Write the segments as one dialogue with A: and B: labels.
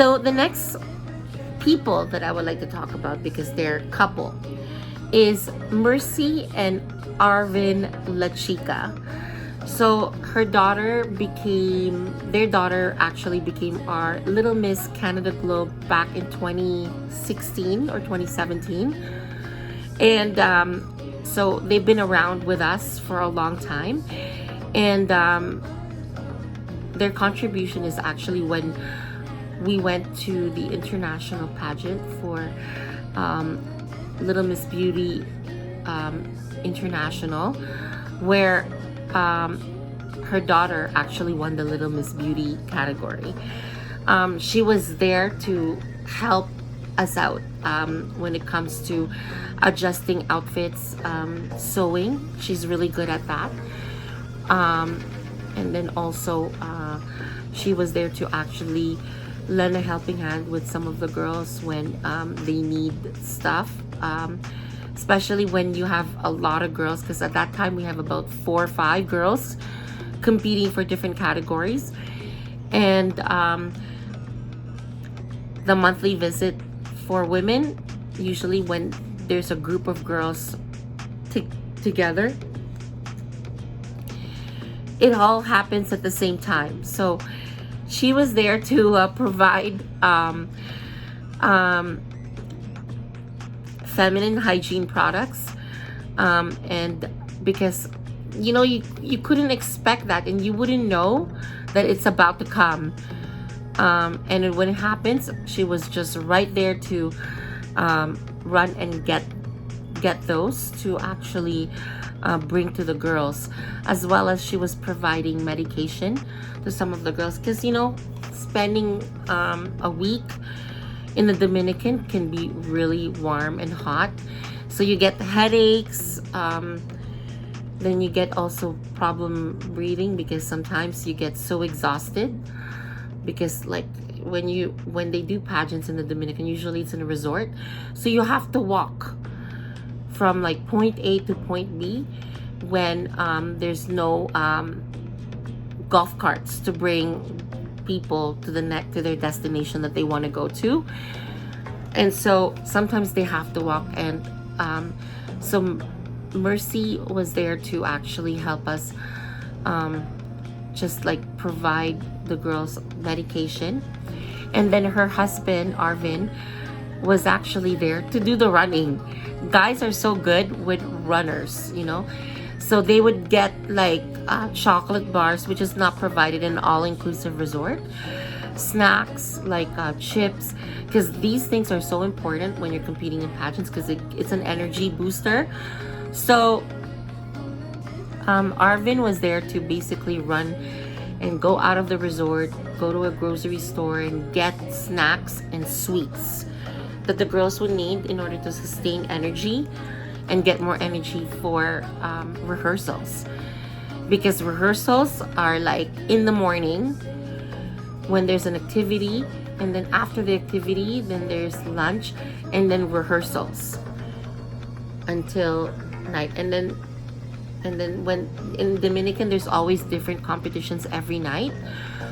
A: So the next people that I would like to talk about, because they're a couple, is Mercy and Arvin La Chica. So their daughter actually became our Little Miss Canada Globe back in 2016 or 2017. And so they've been around with us for a long time. And their contribution is actually when we went to the international pageant for Little Miss Beauty International, where her daughter actually won the Little Miss Beauty category. She was there to help us out when it comes to adjusting outfits, sewing. She's really good at that. And then also she was there to actually lend a helping hand with some of the girls when they need stuff, especially when you have a lot of girls, because at that time we have about 4 or 5 girls competing for different categories. And the monthly visit for women, usually when there's a group of girls together, it all happens at the same time. So she was there to provide feminine hygiene products, and because you couldn't expect that, and you wouldn't know that it's about to come, and when it happens, she was just right there to run and get those to actually bring to the girls, as well as she was providing medication to some of the girls, because spending a week in the Dominican can be really warm and hot, so you get headaches, then you get also problem breathing, because sometimes you get so exhausted, because like when they do pageants in the Dominican, usually it's in a resort, so you have to walk from like point A to point B when there's no golf carts to bring people to their destination that they want to go to. And so sometimes they have to walk, and so Mercy was there to actually help us just like provide the girls medication. And then her husband Arvin was actually there to do the running. Guys are so good with runners, so they would get like chocolate bars, which is not provided in an all-inclusive resort, snacks like chips, because these things are so important when you're competing in pageants, because it's an energy booster. So Arvin was there to basically run and go out of the resort, go to a grocery store and get snacks and sweets that the girls would need in order to sustain energy and get more energy for rehearsals, because rehearsals are like in the morning when there's an activity, and then after the activity then there's lunch, and then rehearsals until night. And then when in Dominican there's always different competitions every night,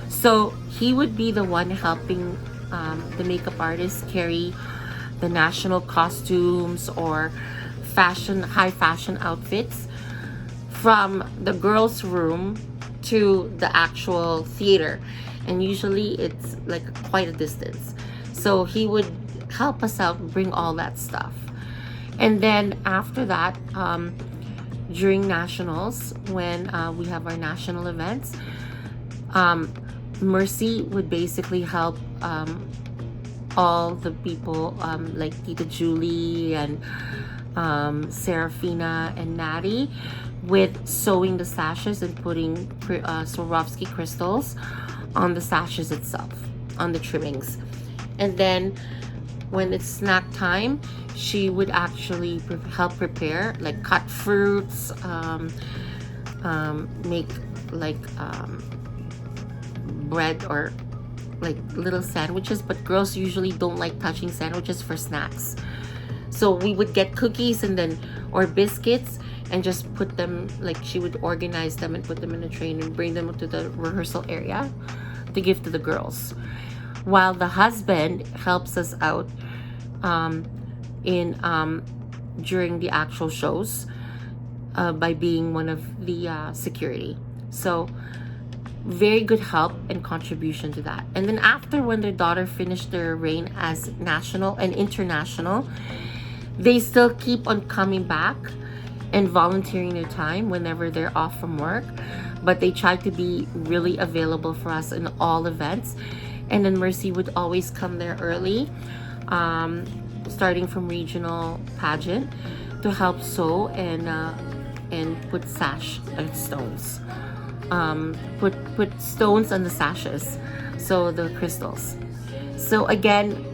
A: so he would be the one helping the makeup artists carry the national costumes or high fashion outfits from the girls' room to the actual theater, and usually it's like quite a distance, so he would help us out, bring all that stuff. And then after that, during nationals, when we have our national events, Mercy would basically help all the people, like Tita Julie and Serafina and Natty, with sewing the sashes and putting Swarovski crystals on the sashes itself, on the trimmings. And then when it's snack time, she would actually help prepare, like cut fruits, make like bread or like little sandwiches, but girls usually don't like touching sandwiches for snacks. So we would get cookies and then or biscuits and just put them, like she would organize them and put them in a tray and bring them to the rehearsal area to give to the girls. while the husband helps us out in during the actual shows by being one of the security. So very good help and contribution to that. And then after, when their daughter finished their reign as national and international, they still keep on coming back and volunteering their time whenever they're off from work, but they try to be really available for us in all events. And then Mercy would always come there early, starting from regional pageant, to help sew and put sash and stones, put stones on the sashes, so the crystals. So again,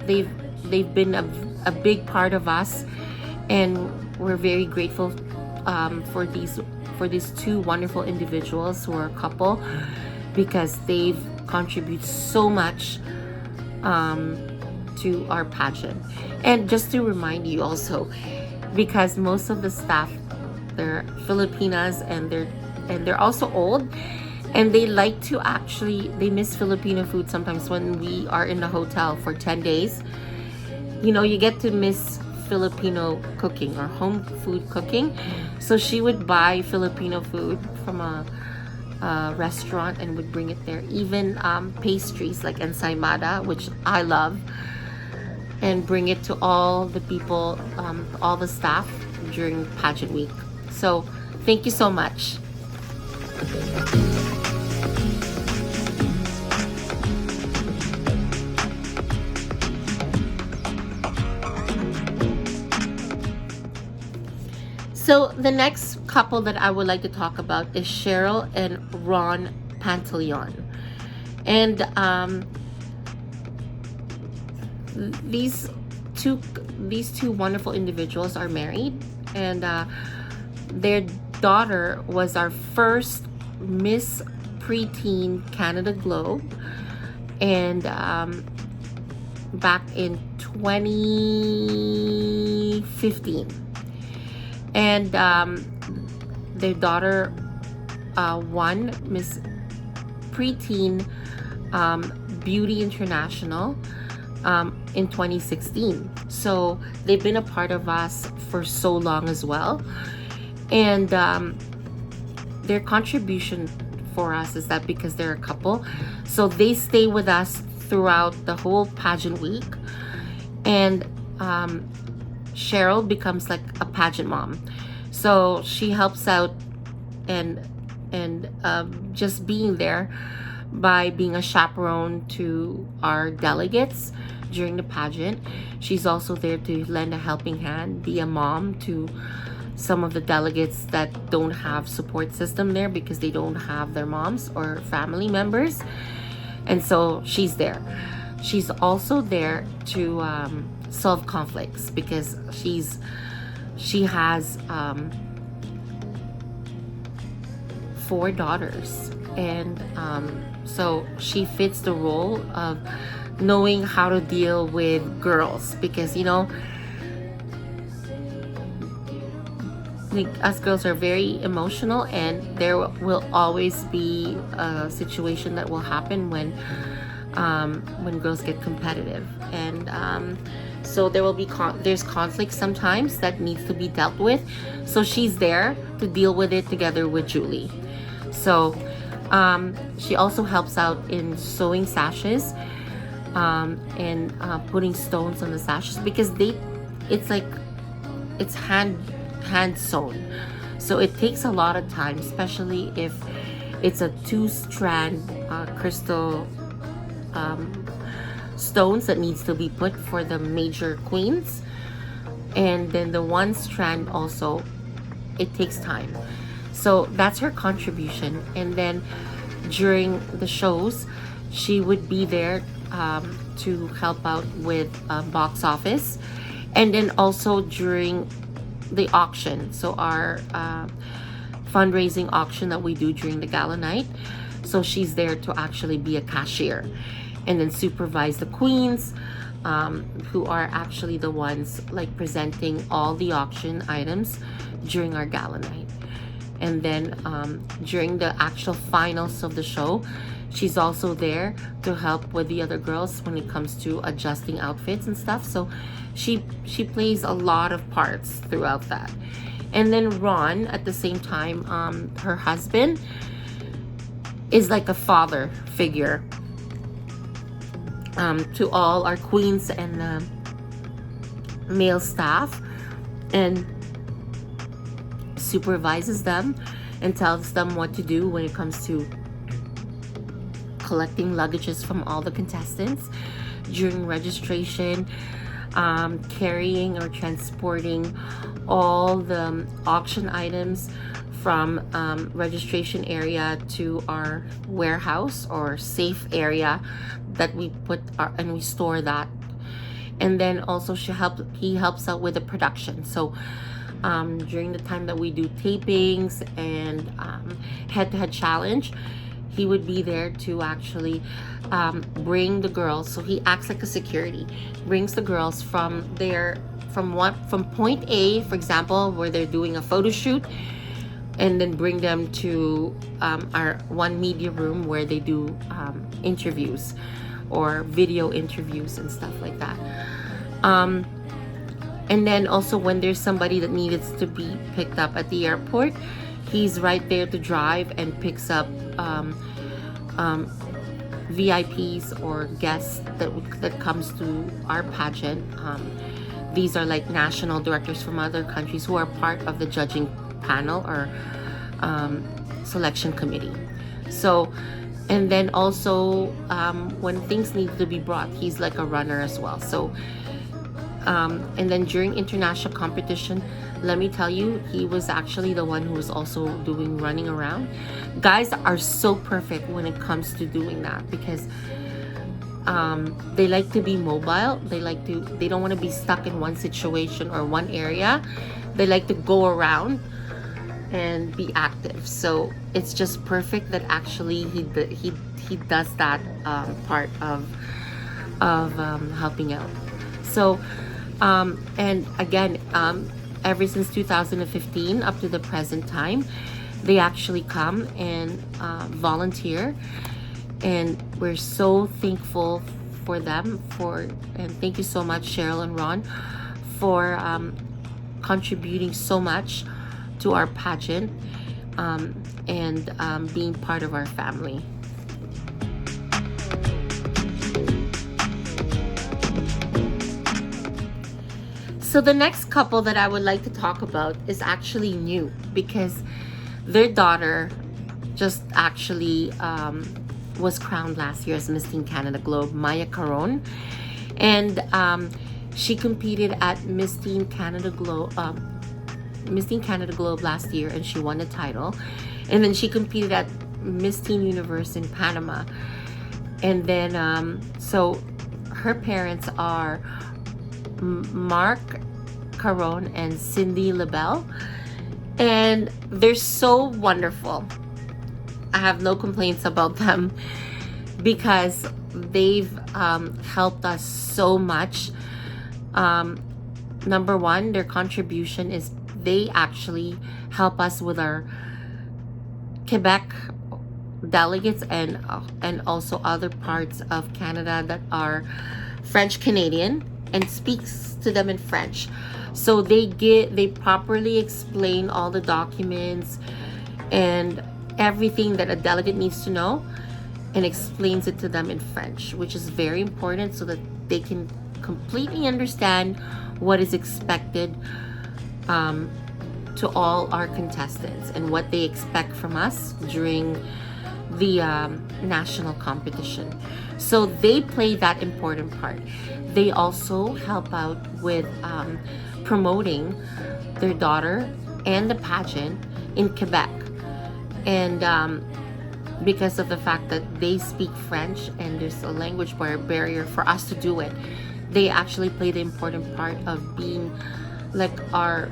A: they've been a big part of us, and we're very grateful for these two wonderful individuals who are a couple, because they've contributed so much to our pageant. And just to remind you also, because most of the staff, they're Filipinas, and they're also old, and they like to they miss Filipino food sometimes. When we are in the hotel for 10 days, you get to miss Filipino cooking or home food cooking. So she would buy Filipino food from a restaurant and would bring it there. Even pastries like ensaymada, which I love, and bring it to all the people, all the staff during pageant week. So thank you so much. So the next couple that I would like to talk about is Cheryl and Ron Pantaleon. And these two wonderful individuals are married, and their daughter was our first Miss Preteen Canada Globe, and back in 2015. And their daughter won Miss Preteen Beauty International in 2016. So they've been a part of us for so long as well. And their contribution for us is that because they're a couple, so they stay with us throughout the whole pageant week. And Cheryl becomes like a pageant mom. So she helps out and just being there by being a chaperone to our delegates during the pageant. She's also there to lend a helping hand, be a mom to some of the delegates that don't have support system there because they don't have their moms or family members. And so she's there. She's also there to solve conflicts, because she has 4 daughters, and so she fits the role of knowing how to deal with girls, because us girls are very emotional, and there will always be a situation that will happen when girls get competitive, and so there will be there's conflict sometimes that needs to be dealt with. So she's there to deal with it together with Julie. So she also helps out in sewing sashes and putting stones on the sashes, because it's hand sewn, so it takes a lot of time, especially if it's a 2-strand crystal stones that needs to be put for the major queens, and then the 1 strand also, it takes time. So that's her contribution. And then during the shows, she would be there to help out with box office, and then also during the auction, so our fundraising auction that we do during the gala night. So she's there to actually be a cashier and then supervise the queens, who are actually the ones like presenting all the auction items during our gala night. And then during the actual finals of the show, She's also there to help with the other girls when it comes to adjusting outfits and stuff. So she plays a lot of parts throughout that. And then Ron, at the same time, her husband is like a father figure to all our queens and male staff, and supervises them and tells them what to do when it comes to collecting luggages from all the contestants during registration, carrying or transporting all the auction items from registration area to our warehouse or safe area that we put and we store that. And then also he helps out with the production. So during the time that we do tapings and head-to-head challenge, he would be there to actually bring the girls. So he acts like a security, brings the girls from point A, for example, where they're doing a photo shoot, and then bring them to our one media room where they do interviews or video interviews and stuff like that. And then also when there's somebody that needs to be picked up at the airport, he's right there to drive and picks up VIPs or guests that comes to our pageant. These are like national directors from other countries who are part of the judging panel or selection committee. So, and then also when things need to be brought, he's like a runner as well. So and then during international competition, let me tell you, he was actually the one who was also doing running around. Guys are so perfect when it comes to doing that, because they like to be mobile. They don't want to be stuck in one situation or one area. They like to go around and be active. So it's just perfect that actually he does that part of helping out. So and again, ever since 2015 up to the present time, they actually come and volunteer, and we're so thankful for them. And thank you so much, Cheryl and Ron, for contributing so much to our pageant and being part of our family. So the next couple that I would like to talk about is actually new, because their daughter just actually was crowned last year as Miss Teen Canada Globe, Maya Caron. And she competed at Miss Teen Canada Globe last year, and she won the title. And then she competed at Miss Teen Universe in Panama. And then so her parents are Mark Caron and Cindy LaBelle, and they're so wonderful. I have no complaints about them, because they've helped us so much. Number one, their contribution is they actually help us with our Quebec delegates and also other parts of Canada that are French Canadian, and speaks to them in French. So they properly explain all the documents and everything that a delegate needs to know, and explains it to them in French, which is very important, so that they can completely understand what is expected to all our contestants and what they expect from us during the national competition. So they play that important part. They also help out with promoting their daughter and the pageant in Quebec. And because of the fact that they speak French and there's a language barrier for us to do it, they actually play the important part of being like our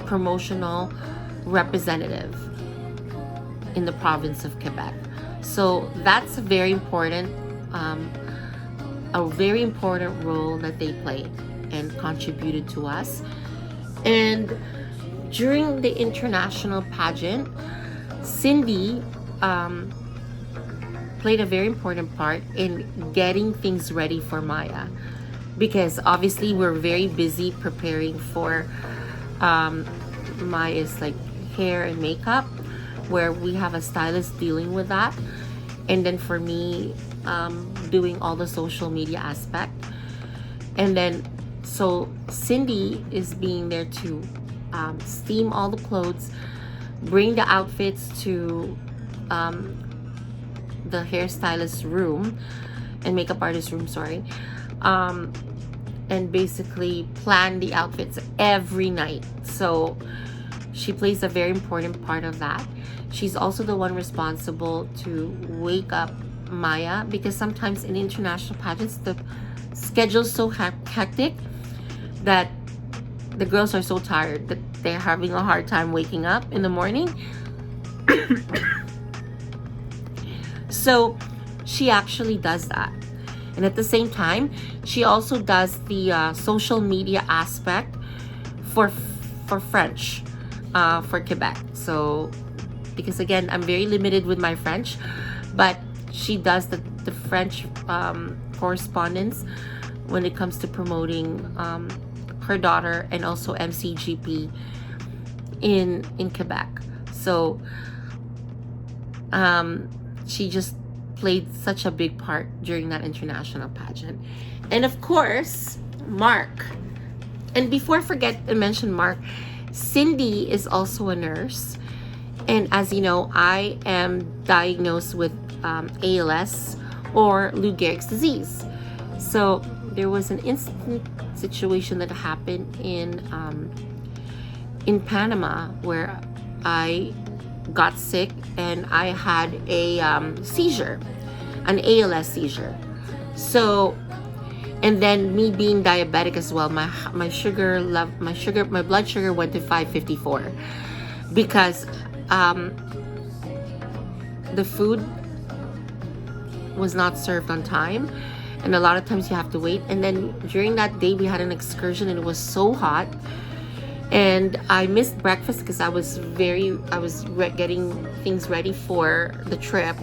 A: promotional representative in the province of Quebec. So that's a very important role that they play and contributed to us. And during the international pageant, Cindy played a very important part in getting things ready for Maya, because obviously we're very busy preparing for Maya's like hair and makeup, where we have a stylist dealing with that, and then for me doing all the social media aspect. And then so Cindy is being there to steam all the clothes, bring the outfits to the hairstylist room and makeup artist room, sorry, and basically plan the outfits every night. So she plays a very important part of that. She's also the one responsible to wake up Maya, because sometimes in international pageants the schedule's so hectic that the girls are so tired that they're having a hard time waking up in the morning. So she actually does that. And at the same time, she also does the social media aspect for French, for Quebec. So, because again, I'm very limited with my French, but she does the French correspondence when it comes to promoting her daughter and also MCGP in Quebec. So she just played such a big part during that international pageant. And of course, Mark. And before I forget to mention Mark, Cindy is also a nurse. And as you know, I am diagnosed with ALS, or Lou Gehrig's disease. So there was an instant situation that happened in Panama where I got sick and I had a seizure, an ALS seizure. So, and then me being diabetic as well, my blood sugar went to 554 because the food was not served on time, and a lot of times you have to wait. And then during that day we had an excursion and it was so hot, and I missed breakfast because I was getting things ready for the trip.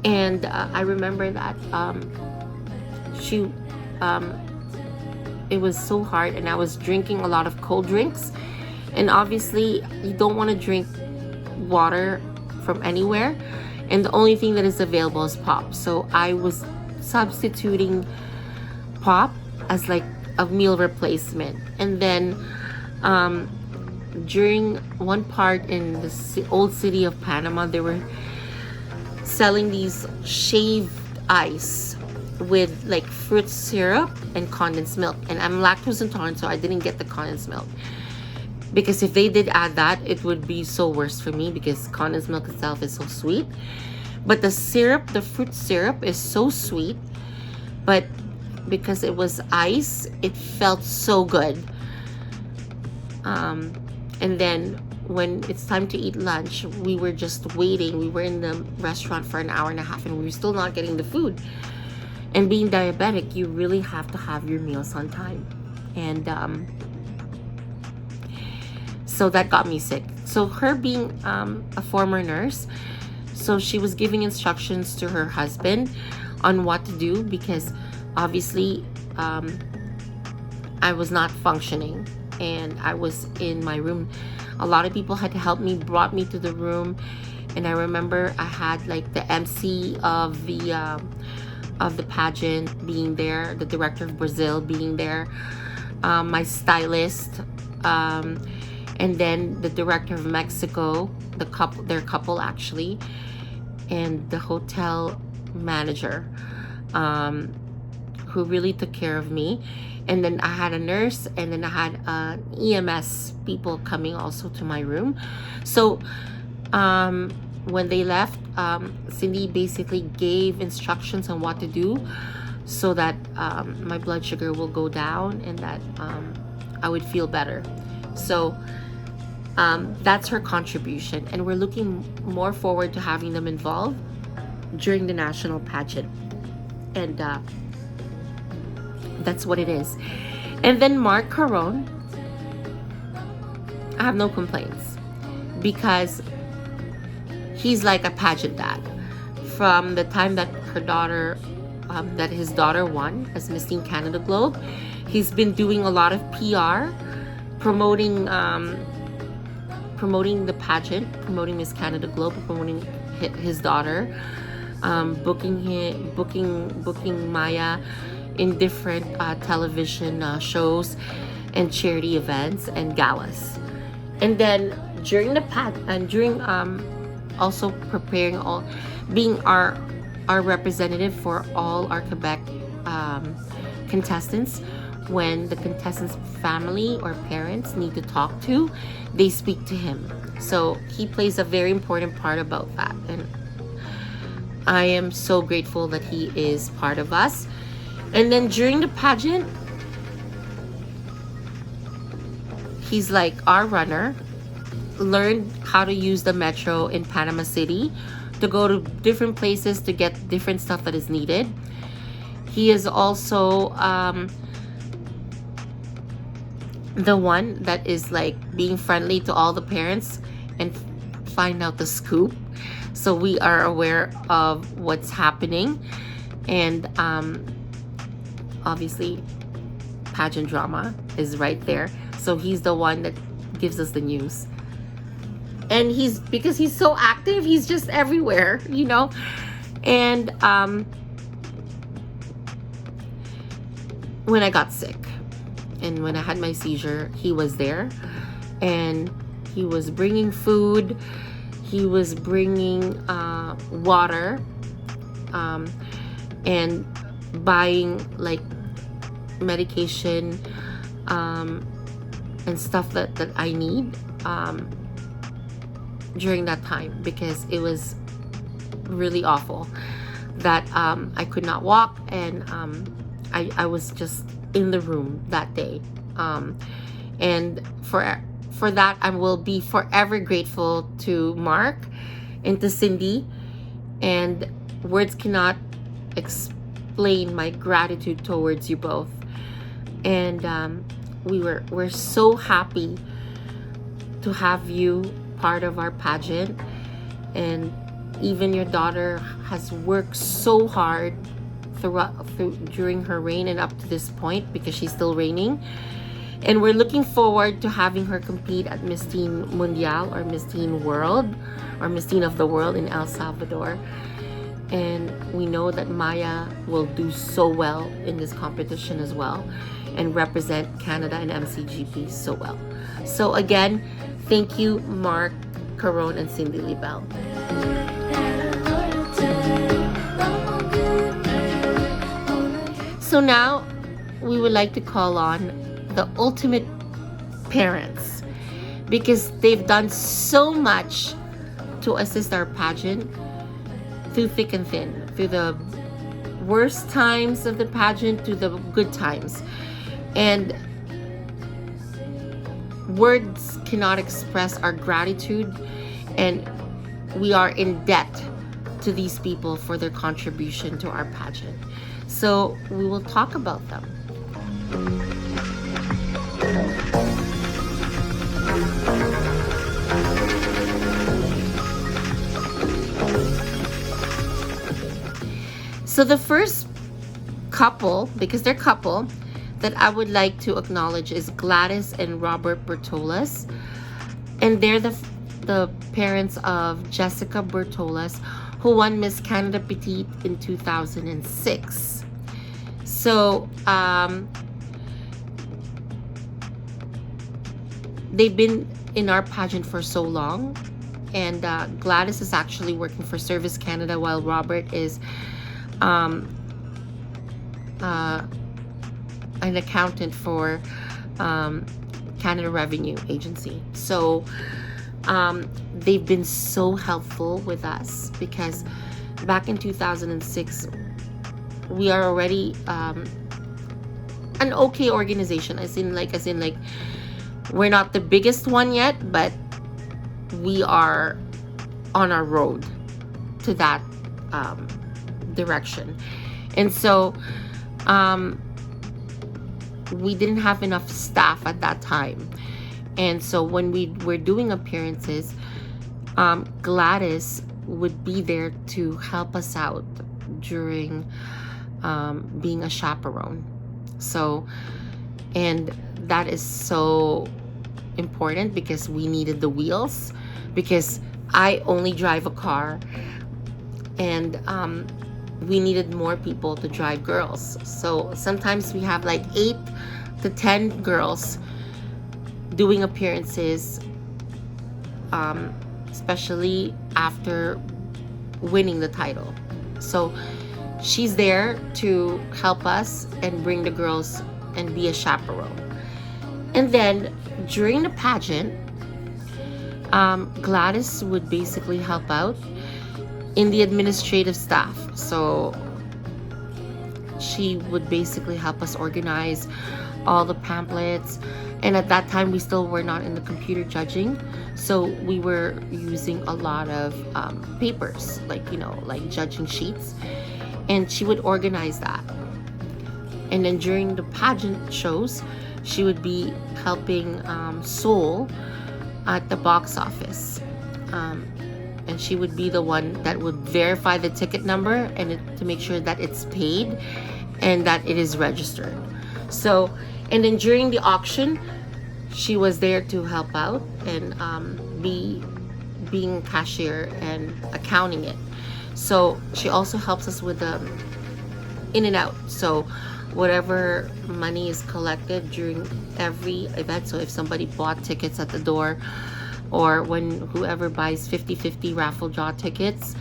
A: And I remember that it was so hard, and I was drinking a lot of cold drinks, and obviously you don't want to drink water from anywhere, and the only thing that is available is pop. So I was substituting pop as like a meal replacement. And then during one part in the old city of Panama, they were selling these shaved ice with like fruit syrup and condensed milk, and I'm lactose intolerant, so I didn't get the condensed milk, because if they did add that, it would be so worse for me, because condensed milk itself is so sweet. But the syrup, the fruit syrup, is so sweet, but because it was ice, it felt so good. And then when it's time to eat lunch, we were just waiting. We were in the restaurant for an hour and a half, and we were still not getting the food. And being diabetic, you really have to have your meals on time. And so that got me sick. So her being a former nurse, so she was giving instructions to her husband on what to do, because obviously I was not functioning and I was in my room. A lot of people had to help me, brought me to the room. And I remember I had like the MC of the pageant being there, the director of Brazil being there, my stylist, and then the director of Mexico, their couple actually, and the hotel manager, who really took care of me. And then I had a nurse, and then I had EMS people coming also to my room. So when they left, Cindy basically gave instructions on what to do so that my blood sugar will go down and that I would feel better. So that's her contribution, and we're looking more forward to having them involved during the national pageant. And that's what it is. And then Mark Caron, I have no complaints, because he's like a pageant dad from the time that his daughter won as Miss Teen Canada Globe. He's been doing a lot of PR, promoting the pageant, promoting Miss Canada Globe, promoting his daughter, booking Maya in different television shows and charity events and galas. And then during also preparing being our representative for all our Quebec contestants. When the contestants' family or parents need to talk to, they speak to him. So he plays a very important part about that. And I am so grateful that he is part of us. And then during the pageant, he's like our runner, learned how to use the metro in Panama City to go to different places to get different stuff that is needed. He is also the one that is like being friendly to all the parents and find out the scoop, so we are aware of what's happening. And obviously pageant drama is right there, so he's the one that gives us the news. And because he's so active, he's just everywhere, and when I got sick and when I had my seizure, he was there, and he was bringing food, he was bringing water, and buying like medication and stuff that I need during that time, because it was really awful that I could not walk, and I was just in the room that day, and for that I will be forever grateful to Mark and to Cindy, and words cannot explain my gratitude towards you both. And we're so happy to have you part of our pageant, and even your daughter has worked so hard during her reign and up to this point, because she's still reigning, and we're looking forward to having her compete at Miss Teen Mundial or Miss Teen World or Miss Teen of the World in El Salvador. And we know that Maya will do so well in this competition as well and represent Canada and MCGP so well. So again, thank you, Mark Caron and Cindy Libel. So now we would like to call on the ultimate parents, because they've done so much to assist our pageant through thick and thin, through the worst times of the pageant to the good times. And words cannot express our gratitude, and we are in debt to these people for their contribution to our pageant. So we will talk about them. So the first couple, because they're couple, that I would like to acknowledge is Gladys and Robert Bertolas. And they're the parents of Jessica Bertolas, who won Miss Canada Petite in 2006. So they've been in our pageant for so long, and Gladys is actually working for Service Canada, while Robert is an accountant for Canada Revenue Agency. So they've been so helpful with us, because back in 2006 we are already an okay organization, as in like we're not the biggest one yet, but we are on our road to that direction. And so we didn't have enough staff at that time, and so when we were doing appearances, Gladys would be there to help us out during being a chaperone. So, and that is so important because we needed the wheels, because I only drive a car, and we needed more people to drive girls. So sometimes we have like 8 to 10 girls doing appearances, especially after winning the title. So she's there to help us and bring the girls and be a chaperone. And then during the pageant, Gladys would basically help out in the administrative staff. So she would basically help us organize all the pamphlets. And at that time, we still were not in the computer judging. So we were using a lot of papers, like, like judging sheets. And she would organize that. And then during the pageant shows, she would be helping Seoul at the box office. And she would be the one that would verify the ticket number and to make sure that it's paid and that it is registered. So, and then during the auction, she was there to help out and being cashier and accounting it. So she also helps us with the in and out. So whatever money is collected during every event. So if somebody bought tickets at the door, or when whoever buys 50-50 raffle draw tickets,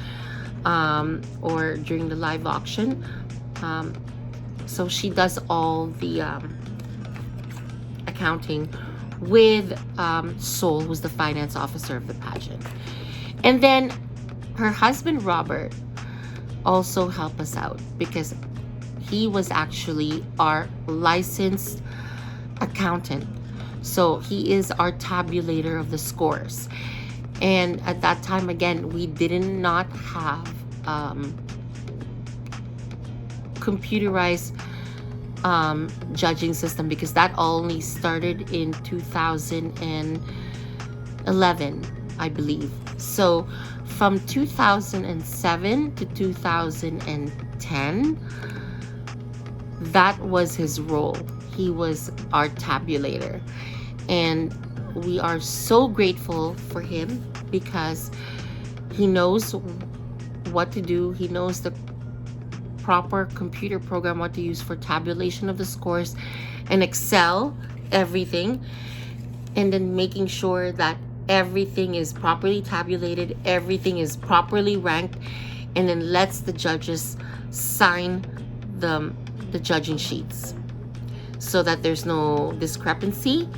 A: or during the live auction. So she does all the accounting with Sol, who's the finance officer of the pageant. And then her husband, Robert, also helped us out because he was actually our licensed accountant. So he is our tabulator of the scores. And at that time, again, we did not have computerized judging system, because that only started in 2011, I believe. So from 2007 to 2010, that was his role. He was our tabulator. And we are so grateful for him because he knows what to do. He knows the proper computer program, what to use for tabulation of the scores, and Excel, everything. And then making sure that everything is properly tabulated, everything is properly ranked, and then lets the judges sign the judging sheets so that there's no discrepancy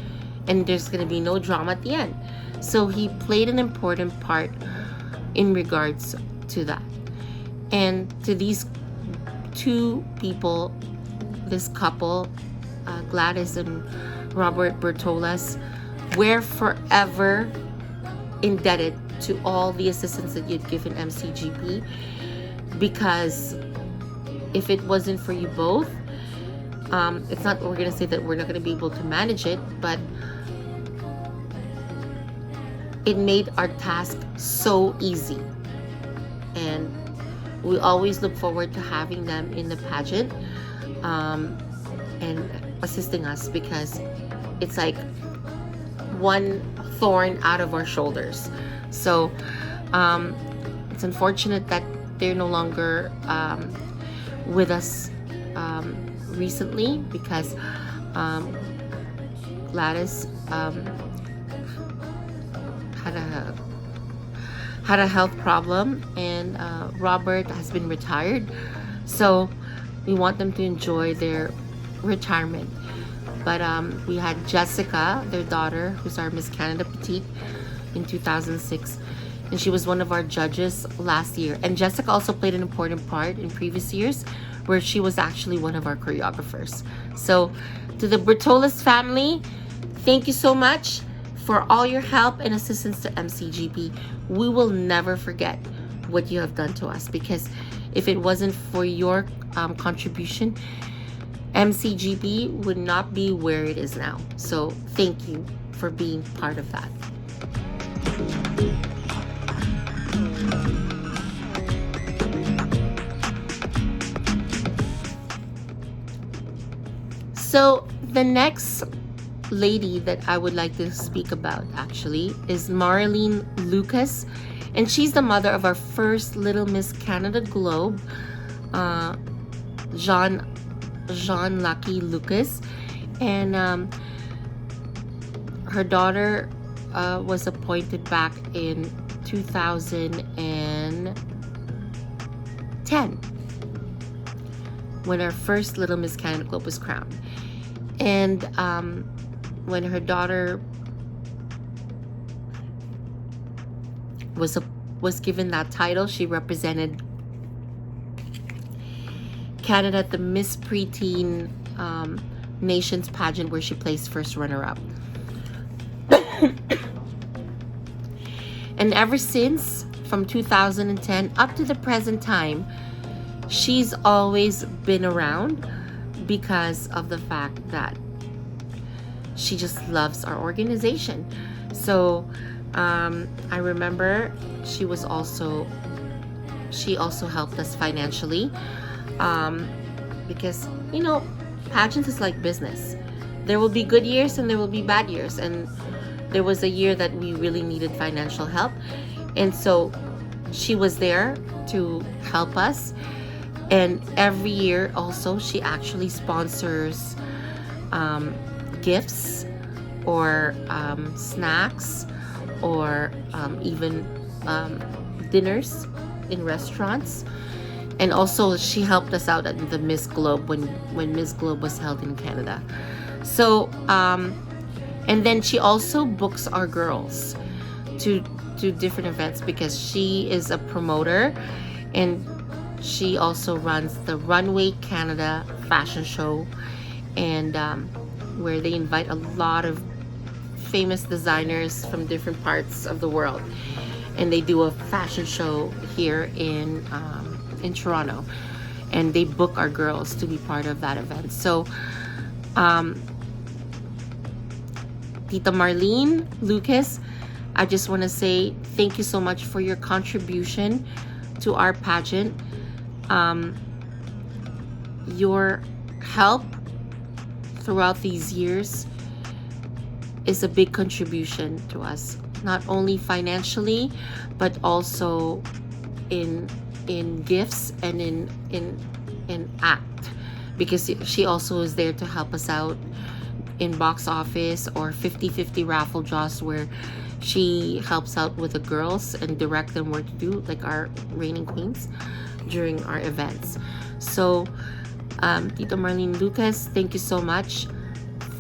A: and there's going to be no drama at the end. So he played an important part in regards to that. And to these two people, this couple, Gladys and Robert Bertolas, we're forever indebted to all the assistance that you'd given MCGP, because if it wasn't for you both, it's not, we're going to say that we're not going to be able to manage it, but it made our task so easy. And we always look forward to having them in the pageant and assisting us, because it's like one thorn out of our shoulders. So it's unfortunate that they're no longer with us recently, because Gladys had a health problem, and Robert has been retired. So we want them to enjoy their retirement. But we had Jessica, their daughter, who's our Miss Canada Petite in 2006. And she was one of our judges last year. And Jessica also played an important part in previous years, where she was actually one of our choreographers. So to the Bertolas family, thank you so much for all your help and assistance to MCGP. We will never forget what you have done to us, because if it wasn't for your contribution, MCGP would not be where it is now. So thank you for being part of that. So the next lady that I would like to speak about actually is Marlene Lucas, and she's the mother of our first Little Miss Canada Globe, Jean Lucky Lucas, and her daughter was appointed back in 2010 when our first Little Miss Canada Globe was crowned. And when her daughter was given that title, she represented Canada at the Miss Preteen Nations pageant, where she placed first runner-up. And ever since, from 2010 up to the present time, she's always been around because of the fact that she just loves our organization. So I remember she also helped us financially, because pageants is like business. There will be good years and there will be bad years, and there was a year that we really needed financial help, and so she was there to help us. And every year also, she actually sponsors gifts or snacks, or even dinners in restaurants. And also she helped us out at the Miss Globe when Miss Globe was held in Canada. So and then she also books our girls to different events, because she is a promoter, and she also runs the Runway Canada fashion show, and where they invite a lot of famous designers from different parts of the world, and they do a fashion show here in Toronto, and they book our girls to be part of that event. So Tita Marlene Lucas, I just want to say thank you so much for your contribution to our pageant. Your help throughout these years is a big contribution to us, not only financially, but also in gifts and in act, because she also is there to help us out in box office or 50-50 raffle draws, where she helps out with the girls and direct them what to do, like our reigning queens, during our events. So Tita Marlene Lucas, thank you so much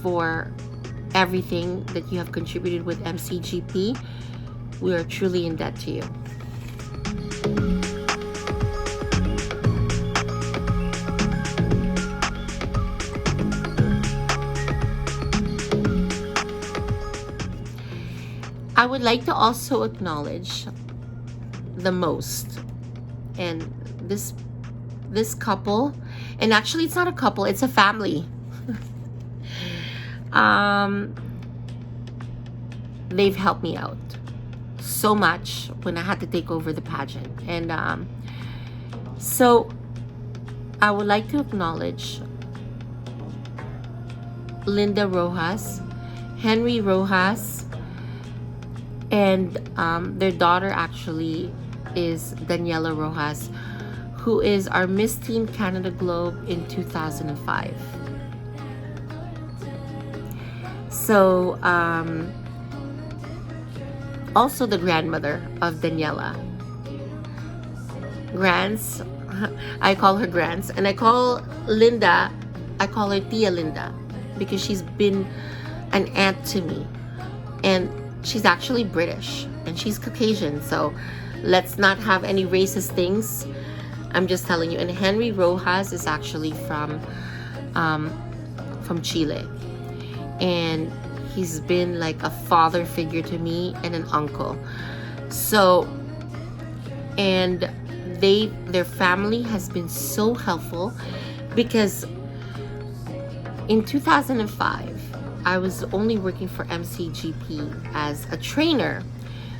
A: for everything that you have contributed with MCGP. We are truly in debt to you. I would like to also acknowledge the most, and this couple, and actually it's not a couple, it's a family. They've helped me out so much when I had to take over the pageant, and so I would like to acknowledge Linda Rojas, Henry Rojas, and their daughter actually is Daniela Rojas, who is our Miss Teen Canada Globe in 2005. So also the grandmother of Daniela. Grants, I call her Grants, and I call Linda, I call her Tia Linda, because she's been an aunt to me, and she's actually British and she's Caucasian, so let's not have any racist things. I'm just telling you. And Henry Rojas is actually from Chile, and he's been like a father figure to me and an uncle. So, and their family has been so helpful, because in 2005 I was only working for MCGP as a trainer.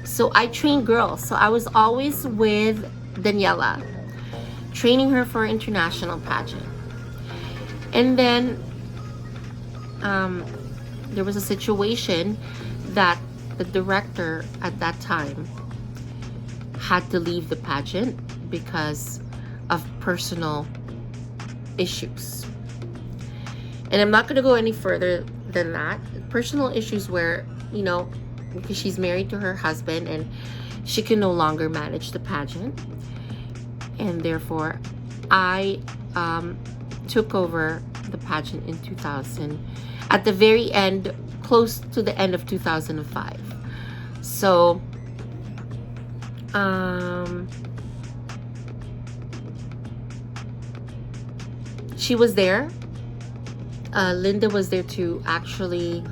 A: So I trained girls. So I was always with Daniela, training her for international pageant. And then there was a situation that the director at that time had to leave the pageant because of personal issues. And I'm not going to go any further than that. Personal issues where, because she's married to her husband and she can no longer manage the pageant. And therefore, I took over the pageant in 2000, at the very end, close to the end of 2005. So, she was there. Linda was there to actually,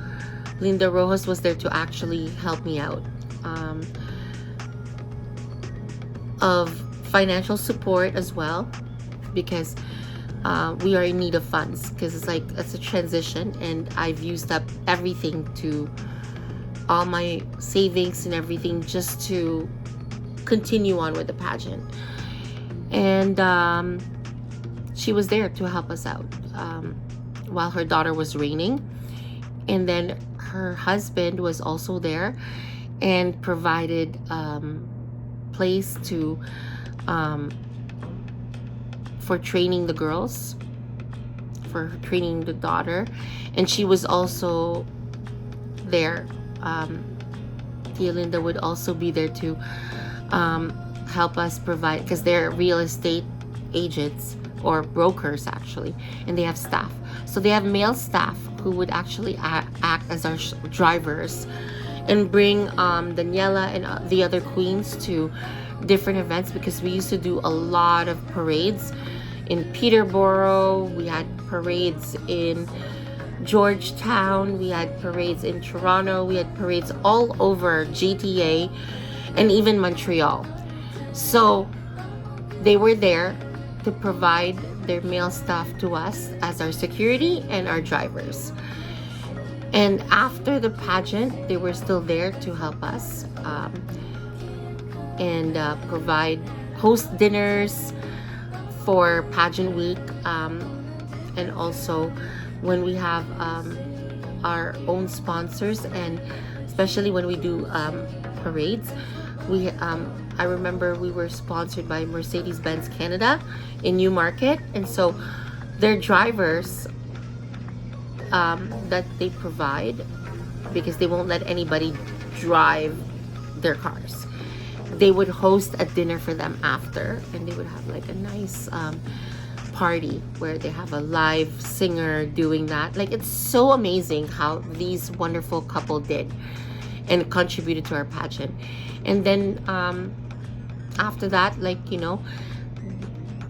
A: Linda Rojas was there to actually help me out of financial support as well, because we are in need of funds, because it's a transition and I've used up everything, to all my savings and everything, just to continue on with the pageant. And she was there to help us out while her daughter was reigning. And then her husband was also there and provided place to for training the girls, for training the daughter. And she was also there. Tia Linda would also be there to help us provide, because they're real estate agents or brokers actually, and they have staff. So they have male staff who would actually act as our drivers and bring Daniela and the other queens to different events, because we used to do a lot of parades in Peterborough. We had parades in Georgetown, we had parades in Toronto, we had parades all over GTA and even Montreal. So they were there to provide their male staff to us as our security and our drivers. And after the pageant, they were still there to help us and provide host dinners for pageant week, and also when we have our own sponsors, and especially when we do parades. We I remember we were sponsored by Mercedes-Benz Canada in Newmarket, and so their drivers that they provide, because they won't let anybody drive their cars, they would host a dinner for them after, and they would have like a nice party where they have a live singer doing that. Like, it's so amazing how these wonderful couple did and contributed to our pageant. And then after that,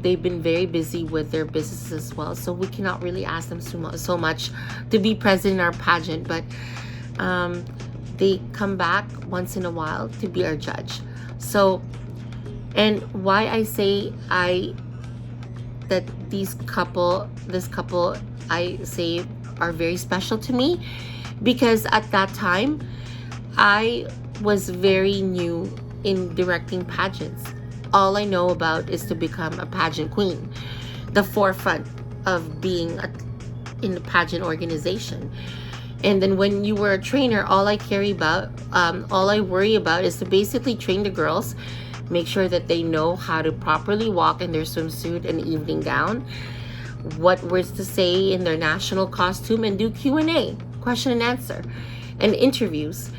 A: they've been very busy with their businesses as well, so we cannot really ask them so much to be present in our pageant, but they come back once in a while to be our judge. So, and why I say that this couple I say are very special to me, because at that time I was very new in directing pageants. All I know about is to become a pageant queen, the forefront of being in the pageant organization. And then when you were a trainer, all I worry about is to basically train the girls, make sure that they know how to properly walk in their swimsuit and evening gown, what words to say in their national costume, and do Q&A, question and answer, and interviews.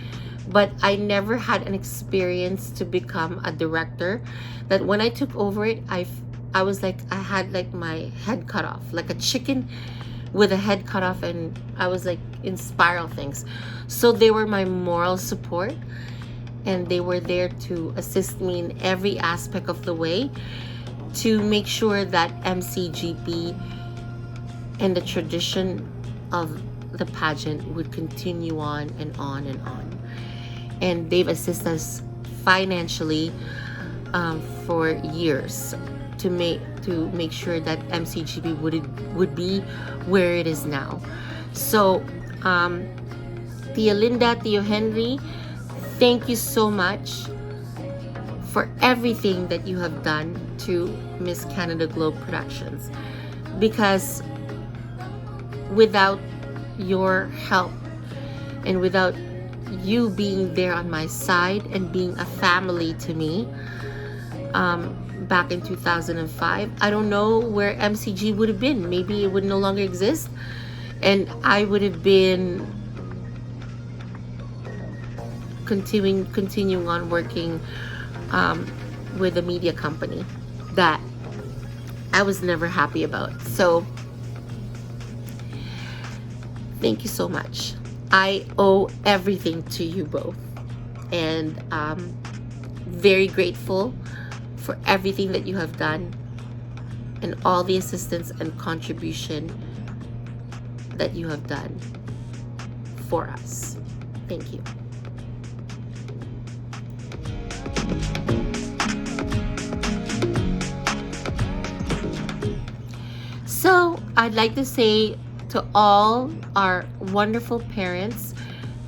A: But I never had an experience to become a director, that when I took over it, I was like, I had like my head cut off, like a chicken with a head cut off, and I was like in spiral things. So they were my moral support, and they were there to assist me in every aspect of the way to make sure that MCGP and the tradition of the pageant would continue on and on and on. And they've assisted us financially for years to make sure that MCGP would be where it is now. So Tia Linda, Tio Henry, thank you so much for everything that you have done to Miss Canada Globe Productions, because without your help and without you being there on my side and being a family to me, back in 2005, I don't know where MCG would have been. Maybe it would no longer exist, and I would have been continuing on working with a media company that I was never happy about. So thank you so much. I owe everything to you both, and very grateful for everything that you have done and all the assistance and contribution that you have done for us. Thank you. So I'd like to say to all our wonderful parents,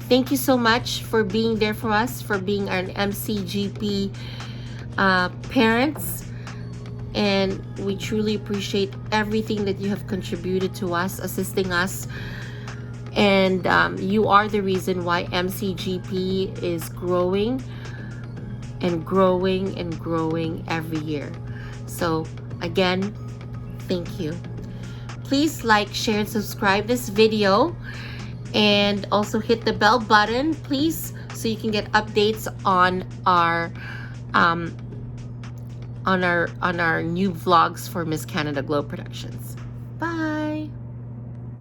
A: thank you so much for being there for us, for being our MCGP parents, and we truly appreciate everything that you have contributed to us, assisting us, and you are the reason why MCGP is growing and growing and growing every year. So again, thank you. Please like, share, and subscribe this video, and also hit the bell button, please, so you can get updates on our new vlogs for Miss Canada Glow Productions. Bye.